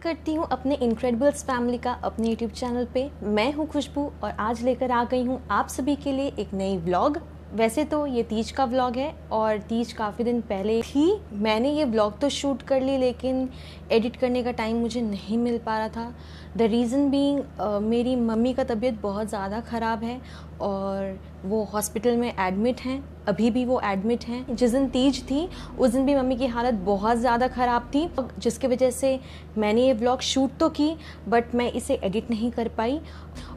करती हूँ अपने इनक्रेडिबल्स फैमिली का अपने यूट्यूब चैनल पे। मैं हूँ खुशबू और आज लेकर आ गई हूँ आप सभी के लिए एक नई व्लॉग। वैसे तो ये तीज का व्लॉग है और तीज काफ़ी दिन पहले ही मैंने ये व्लॉग तो शूट कर ली, लेकिन एडिट करने का टाइम मुझे नहीं मिल पा रहा था। द रीज़न बीइंग मेरी मम्मी का तबीयत बहुत ज़्यादा ख़राब है और वो हॉस्पिटल में एडमिट हैं, अभी भी वो एडमिट हैं। जिस दिन तीज थी उस दिन भी मम्मी की हालत बहुत ज़्यादा ख़राब थी, जिसकी वजह से मैंने ये व्लॉग शूट तो की बट मैं इसे एडिट नहीं कर पाई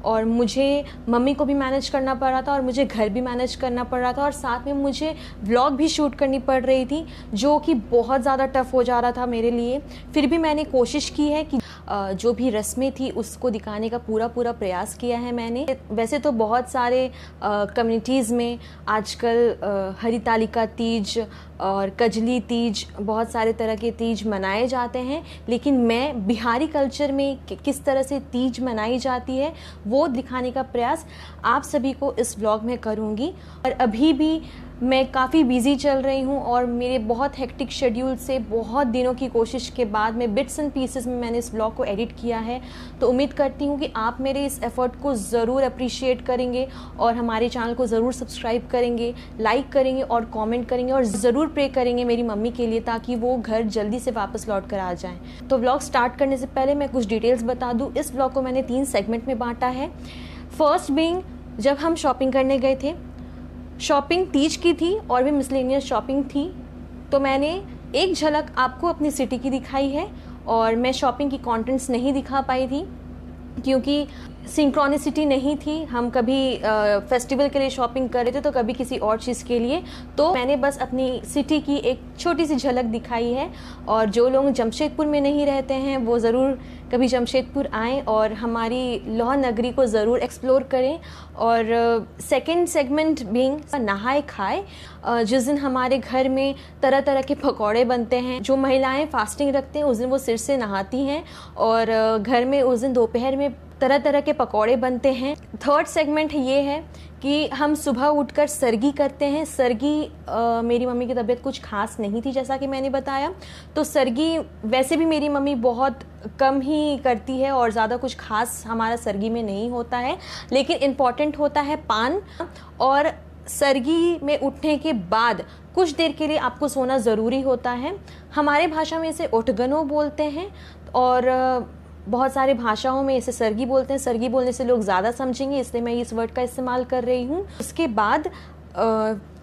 और मुझे मम्मी को भी मैनेज करना पड़ रहा था और मुझे घर भी मैनेज करना पड़ रहा था और साथ में मुझे व्लॉग भी शूट करनी पड़ रही थी, जो कि बहुत ज़्यादा टफ हो जा रहा था मेरे लिए। फिर भी मैंने कोशिश की है कि जो भी रस्में थी उसको दिखाने का पूरा प्रयास किया है मैंने। वैसे तो बहुत सारे कम्युनिटीज़ में आजकल हरितालिका तीज और कजली तीज, बहुत सारे तरह के तीज मनाए जाते हैं, लेकिन मैं बिहारी कल्चर में किस तरह से तीज मनाई जाती है वो दिखाने का प्रयास आप सभी को इस व्लॉग में करूँगी। और अभी भी मैं काफ़ी बिज़ी चल रही हूँ और मेरे बहुत हेक्टिक शेड्यूल से बहुत दिनों की कोशिश के बाद में बिट्स एंड पीसेस में मैंने इस व्लॉग को एडिट किया है। तो उम्मीद करती हूँ कि आप मेरे इस एफ़र्ट को ज़रूर अप्रिशिएट करेंगे और हमारे चैनल को ज़रूर सब्सक्राइब करेंगे, लाइक करेंगे और कमेंट करेंगे और ज़रूर प्रे करेंगे मेरी मम्मी के लिए ताकि वो घर जल्दी से वापस लौट कर आ जाएँ। तो व्लॉग स्टार्ट करने से पहले मैं कुछ डिटेल्स बता दूँ। इस व्लॉग को मैंने 3 सेगमेंट में बांटा है। फर्स्ट बीइंग जब हम शॉपिंग करने गए थे, शॉपिंग तीज की थी और भी मिसलेनियस शॉपिंग थी, तो मैंने एक झलक आपको अपनी सिटी की दिखाई है और मैं शॉपिंग की कंटेंट्स नहीं दिखा पाई थी क्योंकि सिंक्रोनिसिटी नहीं थी। हम कभी फेस्टिवल के लिए शॉपिंग कर रहे थे तो कभी किसी और चीज़ के लिए, तो मैंने बस अपनी सिटी की एक छोटी सी झलक दिखाई है। और जो लोग जमशेदपुर में नहीं रहते हैं वो ज़रूर कभी जमशेदपुर आएँ और हमारी लौह नगरी को ज़रूर एक्सप्लोर करें। और सेकंड सेगमेंट बीइंग नहाए खाए, जिस दिन हमारे घर में तरह तरह के पकौड़े बनते हैं। जो महिलाएं फास्टिंग रखते हैं उस दिन वो सिर से नहाती हैं और घर में उस दिन दोपहर में तरह तरह के पकौड़े बनते हैं। थर्ड सेगमेंट ये है कि हम सुबह उठकर सरगी करते हैं। सरगी मेरी मम्मी की तबीयत कुछ खास नहीं थी जैसा कि मैंने बताया, तो सरगी वैसे भी मेरी मम्मी बहुत कम ही करती है और ज़्यादा कुछ खास हमारा सरगी में नहीं होता है, लेकिन इम्पॉर्टेंट होता है पान। और सरगी में उठने के बाद कुछ देर के लिए आपको सोना ज़रूरी होता है। हमारे भाषा में इसे ओठगनो बोलते हैं और बहुत सारे भाषाओं में इसे सरगी बोलते हैं। सरगी बोलने से लोग ज़्यादा समझेंगे, इसलिए मैं इस वर्ड का इस्तेमाल कर रही हूँ। उसके बाद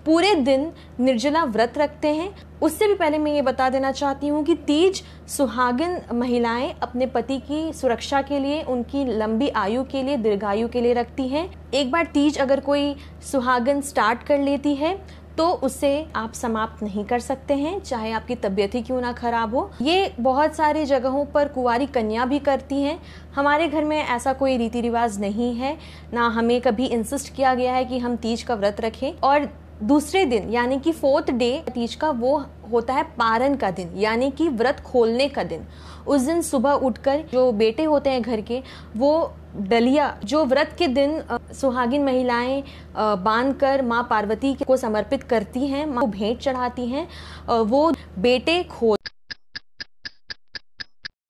पूरे दिन निर्जला व्रत रखते हैं। उससे भी पहले मैं ये बता देना चाहती हूँ कि तीज सुहागिन महिलाएं अपने पति की सुरक्षा के लिए, उनकी लंबी आयु के लिए, दीर्घायु के लिए रखती हैं। एक बार तीज अगर कोई सुहागिन स्टार्ट कर लेती है तो उसे आप समाप्त नहीं कर सकते हैं, चाहे आपकी तबीयत ही क्यों ना खराब हो। ये बहुत सारी जगहों पर कुंवारी कन्या भी करती हैं। हमारे घर में ऐसा कोई रीति रिवाज नहीं है, ना हमें कभी इंसिस्ट किया गया है कि हम तीज का व्रत रखें। और दूसरे दिन यानी कि 4th डे तीज का वो होता है पारण का दिन, यानी कि व्रत खोलने का दिन। उस दिन सुबह उठकर जो बेटे होते हैं घर के, वो डलिया जो व्रत के दिन सुहागिन महिलाएं बांधकर माँ पार्वती को समर्पित करती हैं, माँ को भेंट चढ़ाती हैं, वो बेटे खोल।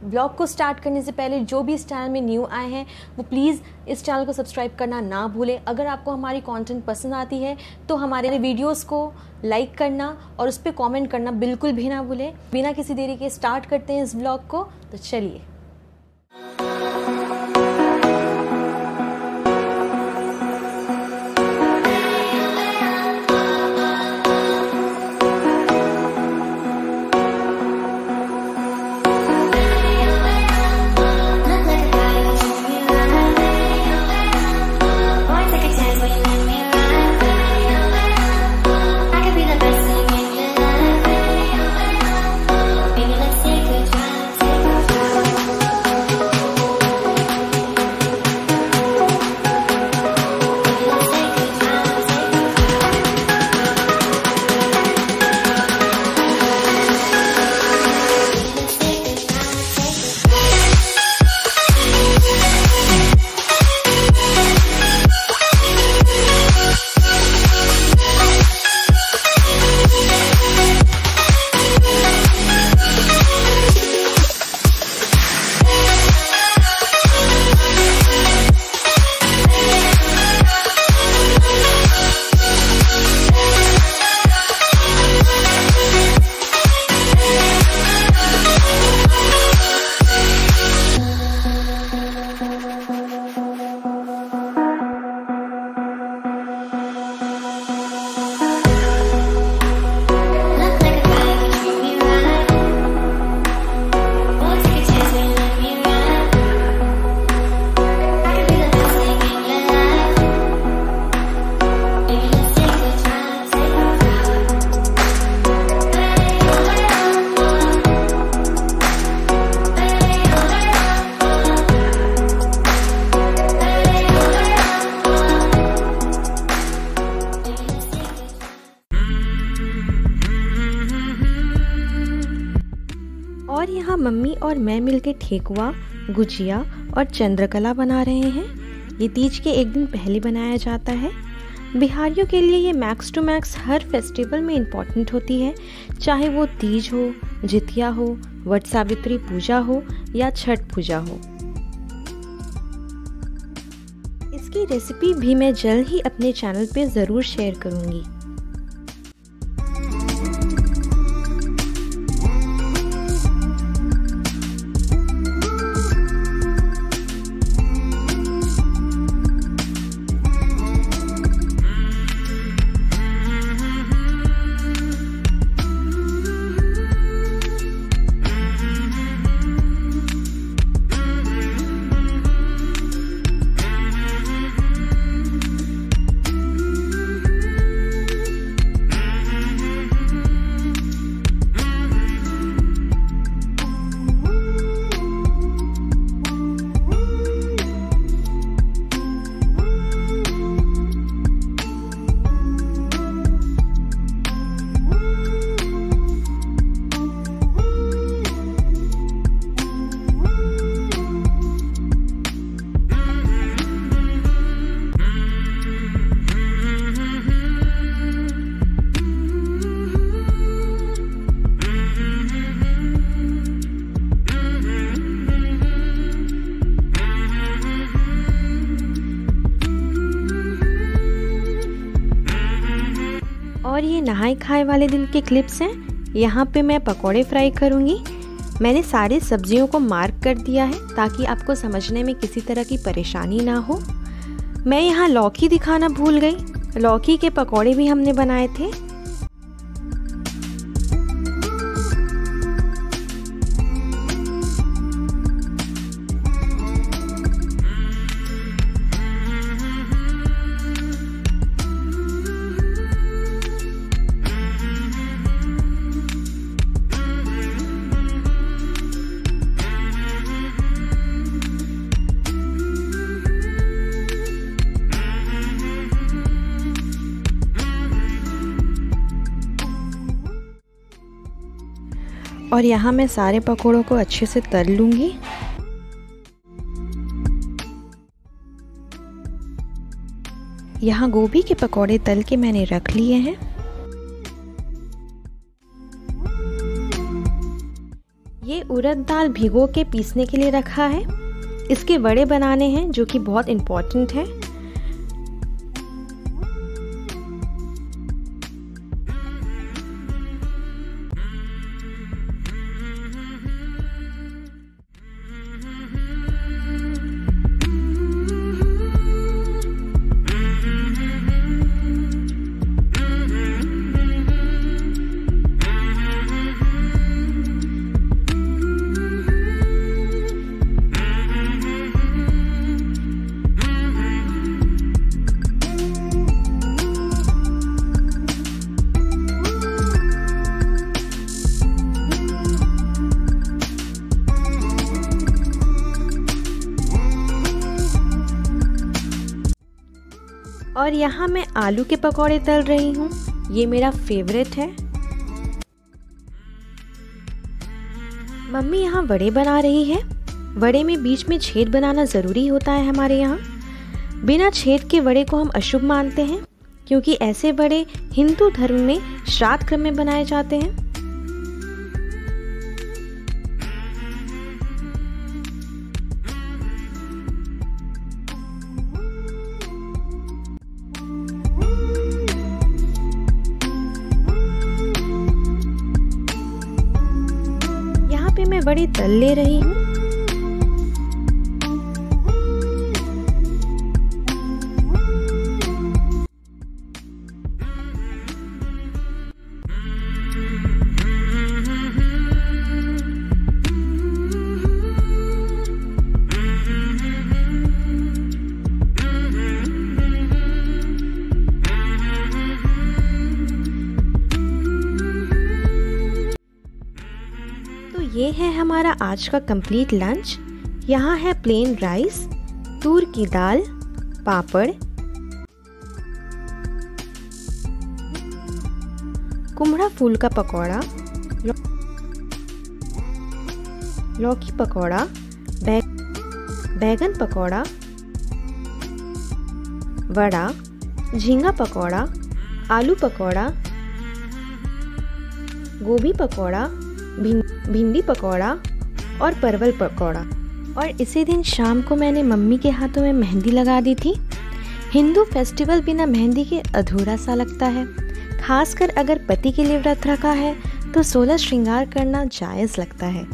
ब्लॉग को स्टार्ट करने से पहले जो भी इस चैनल में न्यू आए हैं वो प्लीज़ इस चैनल को सब्सक्राइब करना ना भूलें। अगर आपको हमारी कंटेंट पसंद आती है तो हमारे वीडियोस को लाइक करना और उस पर कमेंट करना बिल्कुल भी ना भूलें। बिना किसी देरी के स्टार्ट करते हैं इस ब्लॉग को, तो चलिए। यहाँ मम्मी और मैं मिलकर ठेकुआ, गुजिया और चंद्रकला बना रहे हैं। ये तीज के एक दिन पहले बनाया जाता है। बिहारियों के लिए ये मैक्स टू मैक्स हर फेस्टिवल में इम्पॉर्टेंट होती है, चाहे वो तीज हो, जितिया हो, वट सावित्री पूजा हो या छठ पूजा हो। इसकी रेसिपी भी मैं जल्द ही अपने चैनल पे ज़रूर शेयर करूँगी। और ये नहाए खाए वाले दिन के क्लिप्स हैं। यहाँ पे मैं पकोड़े फ्राई करूँगी। मैंने सारी सब्जियों को मार्क कर दिया है ताकि आपको समझने में किसी तरह की परेशानी ना हो। मैं यहाँ लौकी दिखाना भूल गई। लौकी के पकोड़े भी हमने बनाए थे। और यहाँ मैं सारे पकोड़ों को अच्छे से तल लूँगी। यहाँ गोभी के पकोड़े तल के मैंने रख लिए हैं। ये उड़द दाल भिगो के पीसने के लिए रखा है। इसके वड़े बनाने हैं जो कि बहुत इम्पोर्टेंट है। और यहाँ मैं आलू के पकौड़े तल रही हूँ। ये मेरा फेवरेट है। मम्मी यहाँ वड़े बना रही है। वड़े में बीच में छेद बनाना ज़रूरी होता है हमारे यहाँ। बिना छेद के वड़े को हम अशुभ मानते हैं, क्योंकि ऐसे वड़े हिंदू धर्म में श्राद्ध क्रम में बनाए जाते हैं। मैं बड़ी तल ले रही हूँ। ये है हमारा आज का कंप्लीट लंच। यहाँ है प्लेन राइस, तूर की दाल, पापड़, कुम्हड़ा फूल का पकौड़ा, लौकी पकौड़ा, बैगन पकौड़ा, वड़ा, झींगा पकौड़ा, आलू पकौड़ा, गोभी पकौड़ा, भिंडी पकौड़ा और परवल पकौड़ा। और इसी दिन शाम को मैंने मम्मी के हाथों में मेहंदी लगा दी थी। हिंदू फेस्टिवल बिना मेहंदी के अधूरा सा लगता है, खासकर अगर पति के लिए व्रत रखा है तो 16 श्रृंगार करना जायज़ लगता है।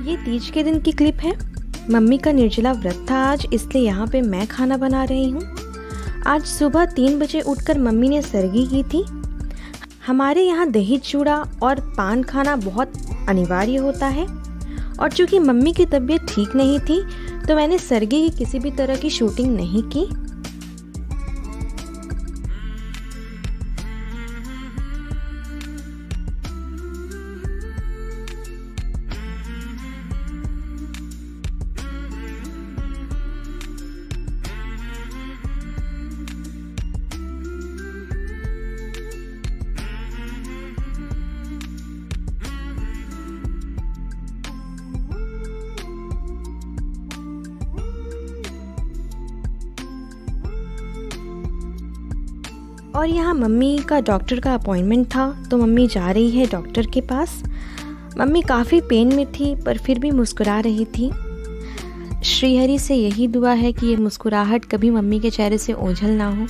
ये तीज के दिन की क्लिप है। मम्मी का निर्जला व्रत था आज, इसलिए यहाँ पे मैं खाना बना रही हूँ। आज सुबह 3 बजे उठकर मम्मी ने सरगी की थी। हमारे यहाँ दही चूड़ा और पान खाना बहुत अनिवार्य होता है, और चूँकि मम्मी की तबीयत ठीक नहीं थी तो मैंने सरगी की किसी भी तरह की शूटिंग नहीं की। और यहाँ मम्मी का डॉक्टर का अपॉइंटमेंट था तो मम्मी जा रही है डॉक्टर के पास। मम्मी काफ़ी पेन में थी पर फिर भी मुस्कुरा रही थी। श्रीहरि से यही दुआ है कि ये मुस्कुराहट कभी मम्मी के चेहरे से ओझल ना हो।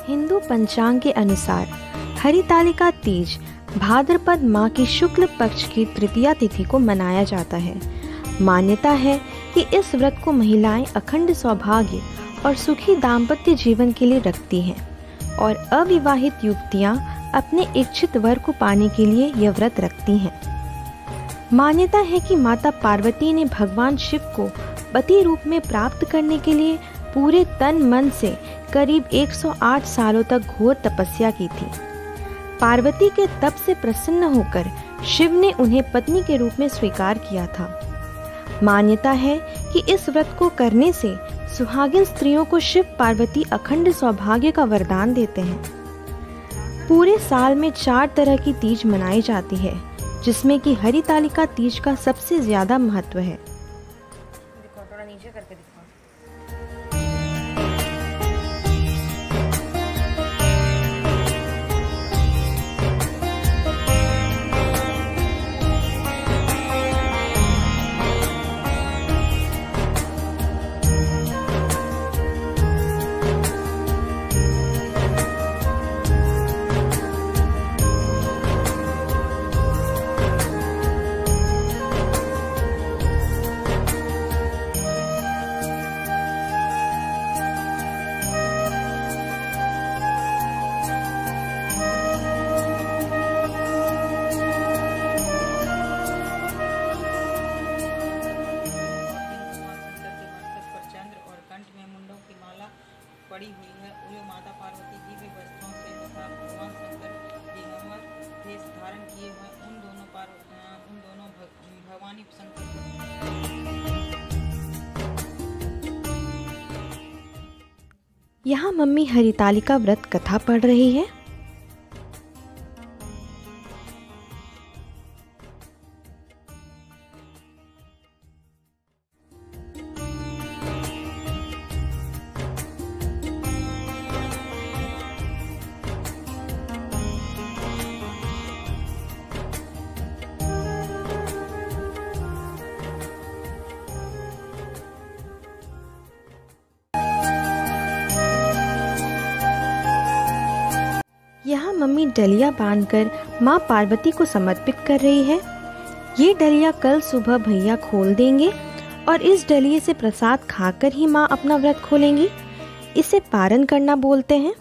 हिंदू पंचांग के अनुसार हरितालिका तीज भाद्रपद माह की शुक्ल पक्ष की तृतीया तिथि को मनाया जाता है। मान्यता है कि इस व्रत को महिलाएं अखंड सौभाग्य और सुखी दाम्पत्य जीवन के लिए रखती हैं और अविवाहित युवतियां अपने इच्छित वर को पाने के लिए यह व्रत रखती हैं। मान्यता है कि माता पार्वती ने भगवान शिव को पति रूप में प्राप्त करने के लिए पूरे तन मन से करीब 108 सालों तक घोर तपस्या की थी। पार्वती के तप से प्रसन्न होकर शिव ने उन्हें पत्नी के रूप में स्वीकार किया था। मान्यता है कि इस व्रत को करने से सुहागिन स्त्रियों को शिव पार्वती अखंड सौभाग्य का वरदान देते हैं। पूरे साल में 4 तरह की तीज मनाई जाती है, जिसमें कि हरितालिका तीज का सबसे ज्यादा महत्व है। दिखाओ, थोड़ा नीचे करके दिखाओ। पड़ी हुई है। उन्हें माता पार्वती दिव्य वस्त्रों से तथा भगवान शंकर दिगंबर वेश धारण किए हुए उन दोनों भगवानी शंकर। यहाँ मम्मी हरितालिका व्रत कथा पढ़ रही है। यहाँ मम्मी डलिया बांधकर माँ पार्वती को समर्पित कर रही है। ये डलिया कल सुबह भैया खोल देंगे और इस डलिये से प्रसाद खाकर ही माँ अपना व्रत खोलेंगी। इसे पारण करना बोलते हैं।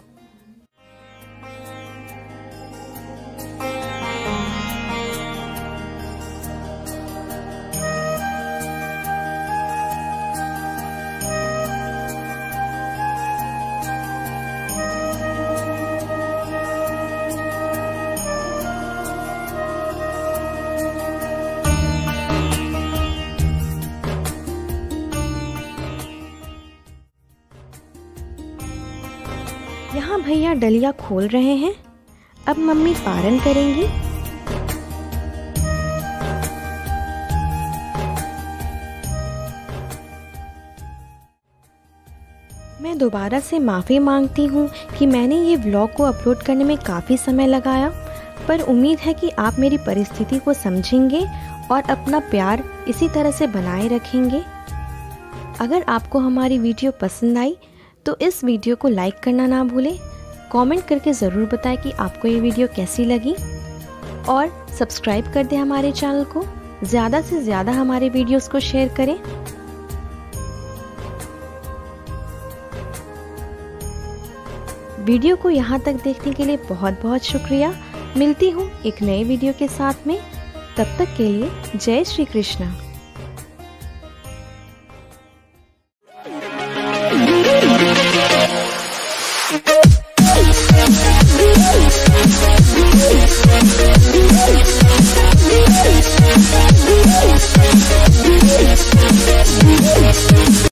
यहाँ भैया डलिया खोल रहे हैं। अब मम्मी पारण करेंगी। मैं दोबारा से माफ़ी मांगती हूँ कि मैंने ये व्लॉग को अपलोड करने में काफ़ी समय लगाया, पर उम्मीद है कि आप मेरी परिस्थिति को समझेंगे और अपना प्यार इसी तरह से बनाए रखेंगे। अगर आपको हमारी वीडियो पसंद आई तो इस वीडियो को लाइक करना ना भूलें। कमेंट करके ज़रूर बताएं कि आपको ये वीडियो कैसी लगी और सब्सक्राइब कर दें हमारे चैनल को। ज़्यादा से ज़्यादा हमारे वीडियोस को शेयर करें। वीडियो को यहाँ तक देखने के लिए बहुत बहुत शुक्रिया। मिलती हूँ एक नए वीडियो के साथ में। तब तक के लिए जय श्री कृष्णा।